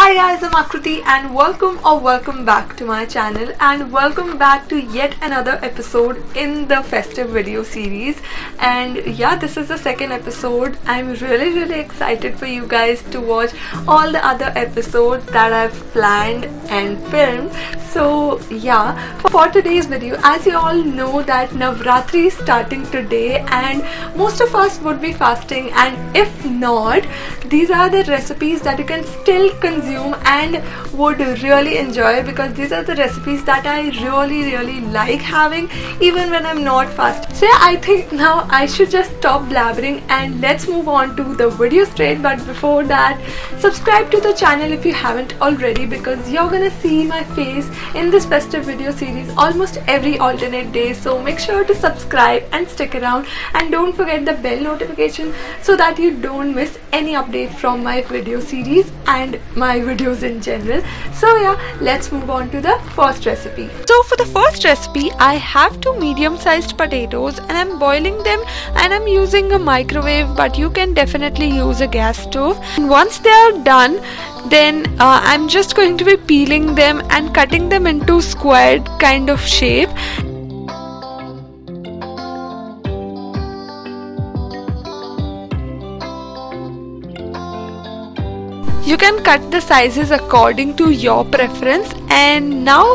Hi guys, I'm Akriti and welcome back to my channel and welcome back to yet another episode in the festive video series. And yeah, this is the second episode. I'm really excited for you guys to watch all the other episodes that I've planned and filmed. So yeah, for today's video, as you all know that Navratri is starting today and most of us would be fasting, and if not, these are the recipes that you can still consume and would really enjoy, because these are the recipes that I really like having even when I'm not fasting. So yeah, I think now I should just stop blabbering and let's move on to the video straight. But before that, subscribe to the channel if you haven't already, because you're gonna see my face in this festive video series almost every alternate day. So make sure to subscribe and stick around, and don't forget the bell notification so that you don't miss any update from my video series and my videos in general. So yeah, let's move on to the first recipe. So for the first recipe, I have two medium-sized potatoes and I'm boiling them, and I'm using a microwave, but you can definitely use a gas stove. And once they are done, then I'm just going to be peeling them and cutting them into squared kind of shape. You can cut the sizes according to your preference. And now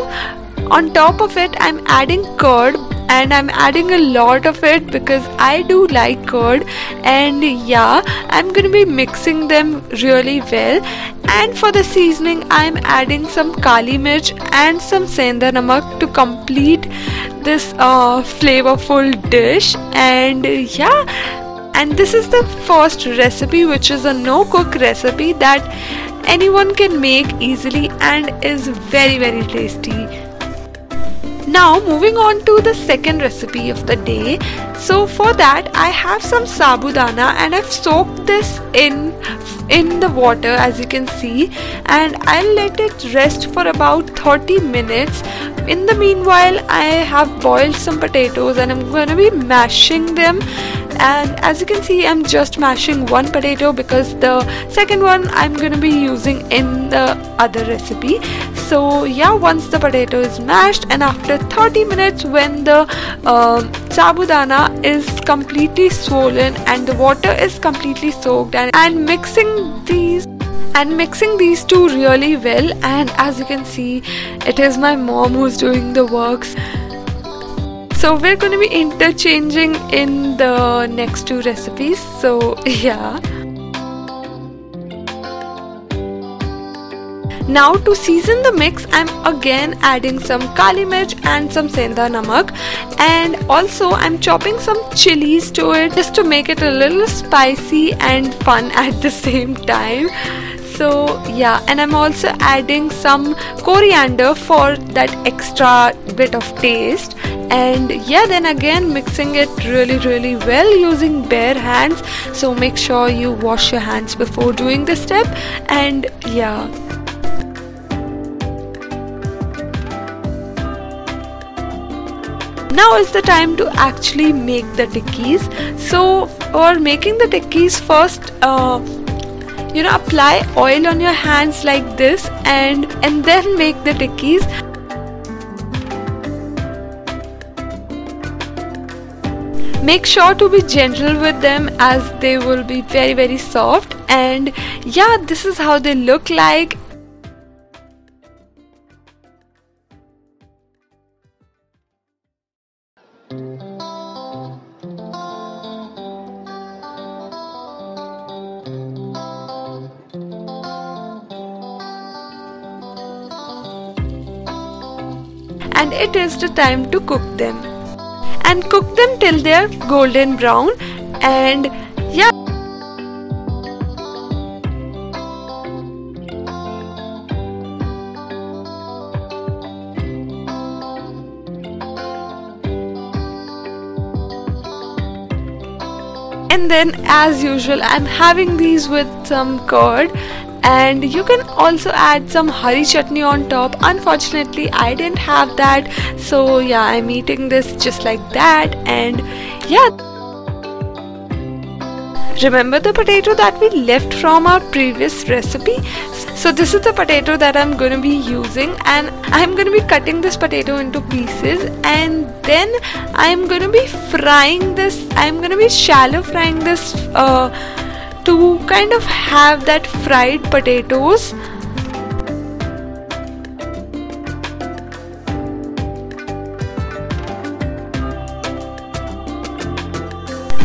on top of it, I'm adding curd, and I'm adding a lot of it because I do like curd. And yeah, I'm gonna be mixing them really well. And for the seasoning, I'm adding some kali mirch and some senda namak to complete this flavorful dish. And yeah, and this is the first recipe, which is a no-cook recipe that anyone can make easily and is very tasty. Now moving on to the second recipe of the day. So for that, I have some sabudana and I've soaked this in the water, as you can see, and I'll let it rest for about 30 minutes. In the meanwhile, I have boiled some potatoes and I'm going to be mashing them. And as you can see, I'm just mashing one potato because the second one I'm going to be using in the other recipe. So yeah, once the potato is mashed and after 30 minutes, when the sabudana is completely swollen and the water is completely soaked, and mixing these two really well. And as you can see, it is my mom who's doing the works. So we're going to be interchanging in the next two recipes. So yeah. Now to season the mix, I'm again adding some kali mirch and some senda namak, and also I'm chopping some chilies to it just to make it a little spicy and fun at the same time. So yeah, and I'm also adding some coriander for that extra bit of taste. And yeah, then again mixing it really well using bare hands. So make sure you wash your hands before doing this step. And yeah, now is the time to actually make the tikkis. So for making the tikkis, first apply oil on your hands like this, and then make the tikkis. Make sure to be gentle with them as they will be very soft. And yeah, this is how they look like. And it is the time to cook them, and cook them till they are golden brown. And yeah, and then as usual, I'm having these with some curd. And you can also add some hari chutney on top. Unfortunately, I didn't have that, so yeah, I'm eating this just like that. And yeah, Remember the potato that we left from our previous recipe? So this is the potato that I'm going to be using, and I'm going to be cutting this potato into pieces, and then I'm going to be frying this. I'm going to be shallow frying this to kind of have that fried potatoes.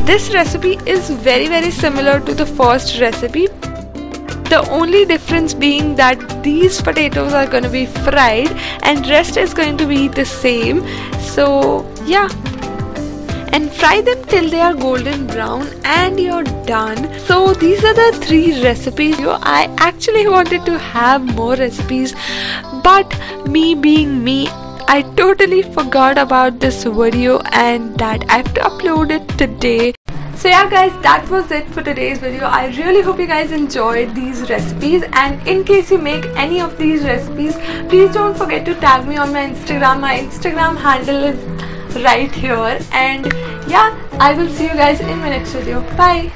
This recipe is very similar to the first recipe. The only difference being that these potatoes are going to be fried and rest is going to be the same. So yeah, and fry them till they are golden brown and you're done. So these are the 3 recipes. I actually wanted to have more recipes, but me being me, I totally forgot about this video and that I have to upload it today. So yeah guys, that was it for today's video. I really hope you guys enjoyed these recipes, and in case you make any of these recipes, please don't forget to tag me on my Instagram. My Instagram handle is right here, and yeah, I will see you guys in my next video. Bye.